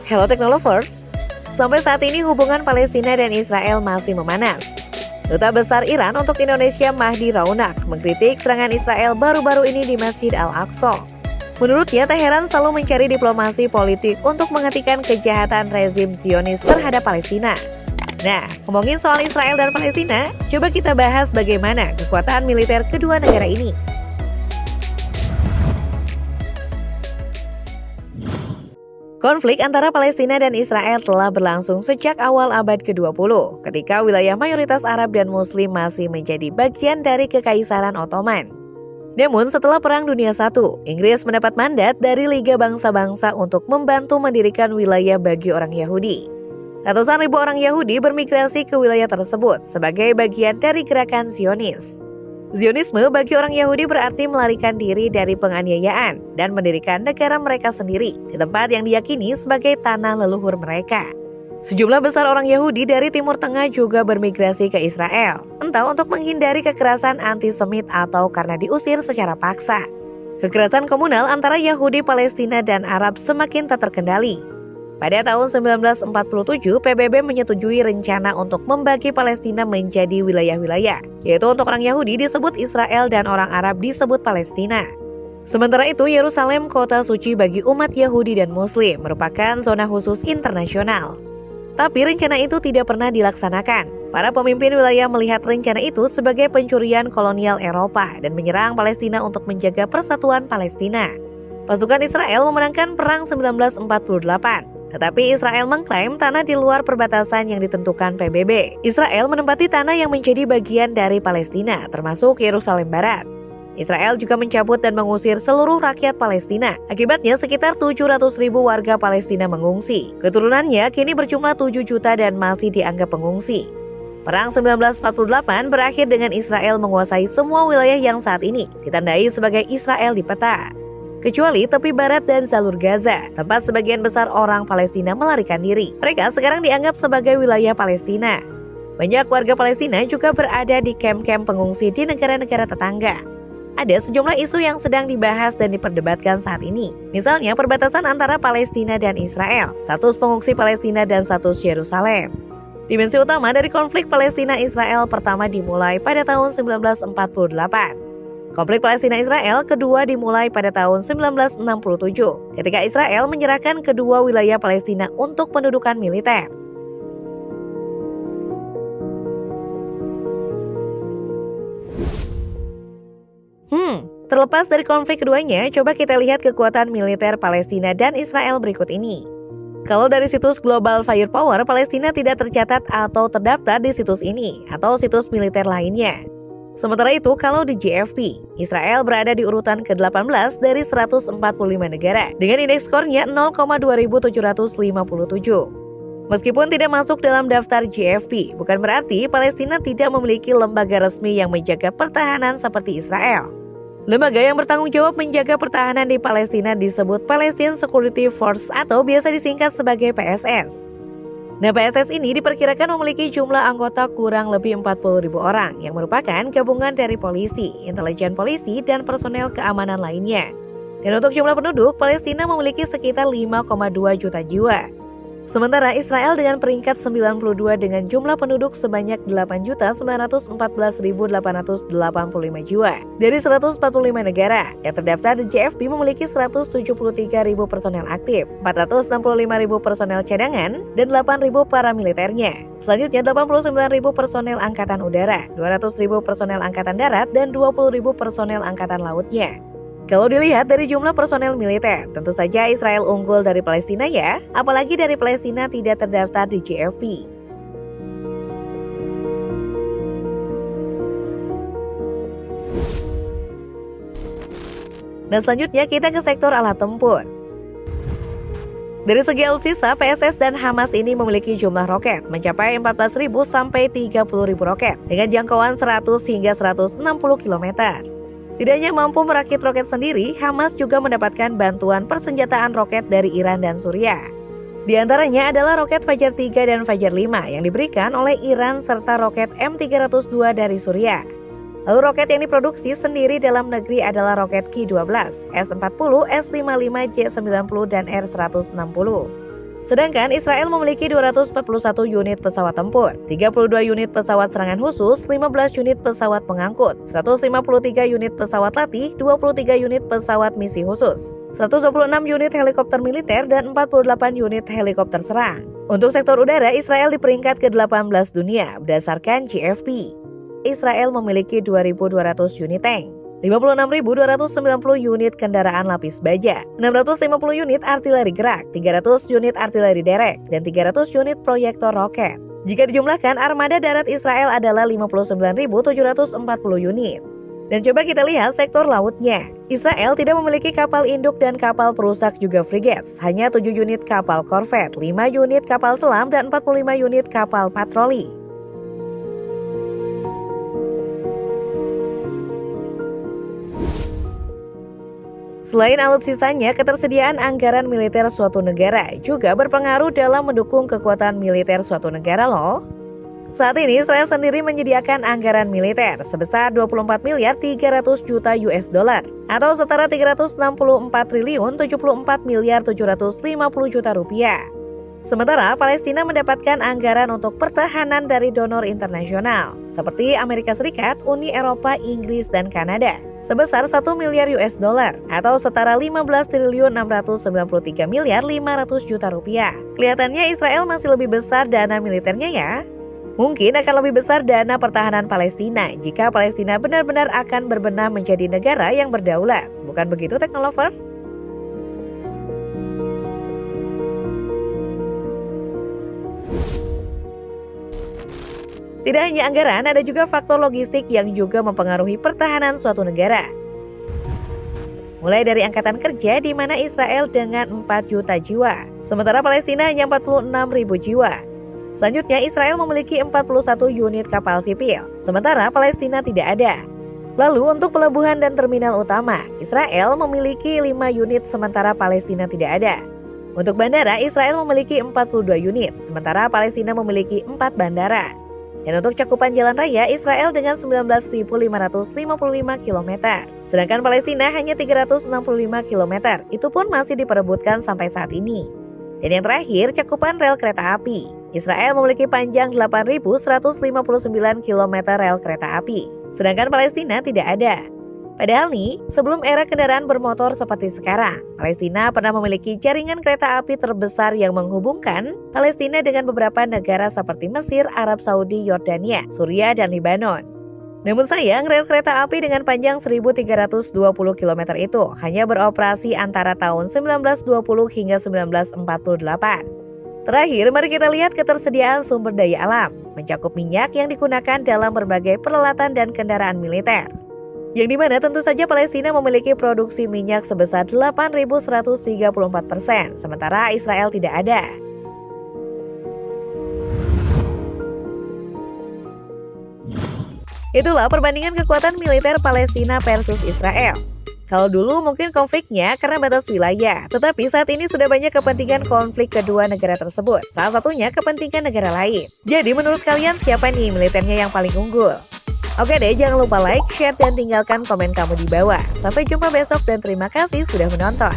Hello Technolovers, sampai saat ini hubungan Palestina dan Israel masih memanas. Duta Besar Iran untuk Indonesia Mahdi Raunak mengkritik serangan Israel baru-baru ini di Masjid Al-Aqsa. Menurutnya, Teheran selalu mencari diplomasi politik untuk menghentikan kejahatan rezim Zionis terhadap Palestina. Nah, ngomongin soal Israel dan Palestina, coba kita bahas bagaimana kekuatan militer kedua negara ini. Konflik antara Palestina dan Israel telah berlangsung sejak awal abad ke-20, ketika wilayah mayoritas Arab dan Muslim masih menjadi bagian dari Kekaisaran Ottoman. Namun setelah Perang Dunia I, Inggris mendapat mandat dari Liga Bangsa-Bangsa untuk membantu mendirikan wilayah bagi orang Yahudi. Ratusan ribu orang Yahudi bermigrasi ke wilayah tersebut sebagai bagian dari gerakan Zionis. Zionisme bagi orang Yahudi berarti melarikan diri dari penganiayaan dan mendirikan negara mereka sendiri di tempat yang diyakini sebagai tanah leluhur mereka. Sejumlah besar orang Yahudi dari Timur Tengah juga bermigrasi ke Israel, entah untuk menghindari kekerasan antisemit atau karena diusir secara paksa. Kekerasan komunal antara Yahudi, Palestina, dan Arab semakin tak terkendali. Pada tahun 1947, PBB menyetujui rencana untuk membagi Palestina menjadi wilayah-wilayah, yaitu untuk orang Yahudi disebut Israel dan orang Arab disebut Palestina. Sementara itu, Yerusalem, kota suci bagi umat Yahudi dan Muslim, merupakan zona khusus internasional. Tapi rencana itu tidak pernah dilaksanakan. Para pemimpin wilayah melihat rencana itu sebagai pencurian kolonial Eropa dan menyerang Palestina untuk menjaga persatuan Palestina. Pasukan Israel memenangkan Perang 1948. Tetapi Israel mengklaim tanah di luar perbatasan yang ditentukan PBB. Israel menempati tanah yang menjadi bagian dari Palestina, termasuk Yerusalem Barat. Israel juga mencabut dan mengusir seluruh rakyat Palestina. Akibatnya sekitar 700.000 warga Palestina mengungsi. Keturunannya kini berjumlah 7 juta dan masih dianggap pengungsi. Perang 1948 berakhir dengan Israel menguasai semua wilayah yang saat ini ditandai sebagai Israel di peta, kecuali tepi barat dan jalur Gaza, tempat sebagian besar orang Palestina melarikan diri. Mereka sekarang dianggap sebagai wilayah Palestina. Banyak warga Palestina juga berada di kamp-kamp pengungsi di negara-negara tetangga. Ada sejumlah isu yang sedang dibahas dan diperdebatkan saat ini. Misalnya perbatasan antara Palestina dan Israel, status pengungsi Palestina dan status Yerusalem. Dimensi utama dari konflik Palestina-Israel pertama dimulai pada tahun 1948. Konflik Palestina-Israel kedua dimulai pada tahun 1967 ketika Israel menyerahkan kedua wilayah Palestina untuk pendudukan militer. Terlepas dari konflik keduanya, coba kita lihat kekuatan militer Palestina dan Israel berikut ini. Kalau dari situs Global Firepower, Palestina tidak tercatat atau terdaftar di situs ini atau situs militer lainnya. Sementara itu, kalau di GFP, Israel berada di urutan ke-18 dari 145 negara dengan indeks skornya 0,2757. Meskipun tidak masuk dalam daftar GFP, bukan berarti Palestina tidak memiliki lembaga resmi yang menjaga pertahanan seperti Israel. Lembaga yang bertanggung jawab menjaga pertahanan di Palestina disebut Palestine Security Force atau biasa disingkat sebagai PSS. Nah, PSS ini diperkirakan memiliki jumlah anggota kurang lebih 40.000 orang yang merupakan gabungan dari polisi, intelijen polisi, dan personel keamanan lainnya. Dan untuk jumlah penduduk, Palestina memiliki sekitar 5,2 juta jiwa. Sementara Israel dengan peringkat 92 dengan jumlah penduduk sebanyak 8.914.885 jiwa dari 145 negara yang terdaftar di GFP memiliki 173.000 personel aktif, 465.000 personel cadangan, dan 8.000 paramiliternya. Selanjutnya 89.000 personel angkatan udara, 200.000 personel angkatan darat, dan 20.000 personel angkatan lautnya. Kalau dilihat dari jumlah personel militer, tentu saja Israel unggul dari Palestina ya, apalagi dari Palestina tidak terdaftar di GFP. Dan selanjutnya kita ke sektor alat tempur. Dari segi alutsista, PSS dan Hamas ini memiliki jumlah roket mencapai 14.000 sampai 30.000 roket dengan jangkauan 100 hingga 160 km. Tidak hanya mampu merakit roket sendiri, Hamas juga mendapatkan bantuan persenjataan roket dari Iran dan Suriah. Di antaranya adalah roket Fajar 3 dan Fajar 5 yang diberikan oleh Iran serta roket M302 dari Suriah. Lalu roket yang diproduksi sendiri dalam negeri adalah roket Ki-12, S-40, S-55, J-90, dan R-160. Sedangkan Israel memiliki 241 unit pesawat tempur, 32 unit pesawat serangan khusus, 15 unit pesawat pengangkut, 153 unit pesawat latih, 23 unit pesawat misi khusus, 126 unit helikopter militer, dan 48 unit helikopter serang. Untuk sektor udara, Israel di peringkat ke-18 dunia berdasarkan GFP. Israel memiliki 2.200 unit tank, 56.290 unit kendaraan lapis baja, 650 unit artileri gerak, 300 unit artileri derek, dan 300 unit proyektor roket. Jika dijumlahkan, armada darat Israel adalah 59.740 unit. Dan coba kita lihat sektor lautnya. Israel tidak memiliki kapal induk dan kapal perusak juga frigates, hanya 7 unit kapal korvet, 5 unit kapal selam, dan 45 unit kapal patroli. Selain alutsisanya, ketersediaan anggaran militer suatu negara juga berpengaruh dalam mendukung kekuatan militer suatu negara loh. Saat ini Israel sendiri menyediakan anggaran militer sebesar 24 miliar 300 juta US dollar atau setara 364 triliun 74 miliar 750 juta rupiah. Sementara Palestina mendapatkan anggaran untuk pertahanan dari donor internasional seperti Amerika Serikat, Uni Eropa, Inggris, dan Kanada sebesar 1 miliar US dollar atau setara 15 triliun 693 miliar 500 juta rupiah. Kelihatannya Israel masih lebih besar dana militernya ya. Mungkin akan lebih besar dana pertahanan Palestina jika Palestina benar-benar akan berbenah menjadi negara yang berdaulat. Bukan begitu, Teknolovers? Tidak hanya anggaran, ada juga faktor logistik yang juga mempengaruhi pertahanan suatu negara. Mulai dari angkatan kerja di mana Israel dengan 4 juta jiwa, sementara Palestina hanya 46 ribu jiwa. Selanjutnya, Israel memiliki 41 unit kapal sipil, sementara Palestina tidak ada. Lalu untuk pelabuhan dan terminal utama, Israel memiliki 5 unit sementara Palestina tidak ada. Untuk bandara, Israel memiliki 42 unit, sementara Palestina memiliki 4 bandara. Dan untuk cakupan jalan raya, Israel dengan 19.555 km, sedangkan Palestina hanya 365 km, itu pun masih diperebutkan sampai saat ini. Dan yang terakhir, cakupan rel kereta api. Israel memiliki panjang 8.159 km rel kereta api, sedangkan Palestina tidak ada. Padahal nih, sebelum era kendaraan bermotor seperti sekarang, Palestina pernah memiliki jaringan kereta api terbesar yang menghubungkan Palestina dengan beberapa negara seperti Mesir, Arab Saudi, Yordania, Suriah, dan Lebanon. Namun sayang, rel kereta api dengan panjang 1.320 km itu hanya beroperasi antara tahun 1920 hingga 1948. Terakhir, mari kita lihat ketersediaan sumber daya alam, mencakup minyak yang digunakan dalam berbagai peralatan dan kendaraan militer. Yang dimana tentu saja Palestina memiliki produksi minyak sebesar 8.134%, sementara Israel tidak ada. Itulah perbandingan kekuatan militer Palestina versus Israel. Kalau dulu mungkin konfliknya karena batas wilayah, tetapi saat ini sudah banyak kepentingan konflik kedua negara tersebut, salah satunya kepentingan negara lain. Jadi menurut kalian siapa nih militernya yang paling unggul? Oke deh, jangan lupa like, share, dan tinggalkan komen kamu di bawah. Sampai jumpa besok dan terima kasih sudah menonton.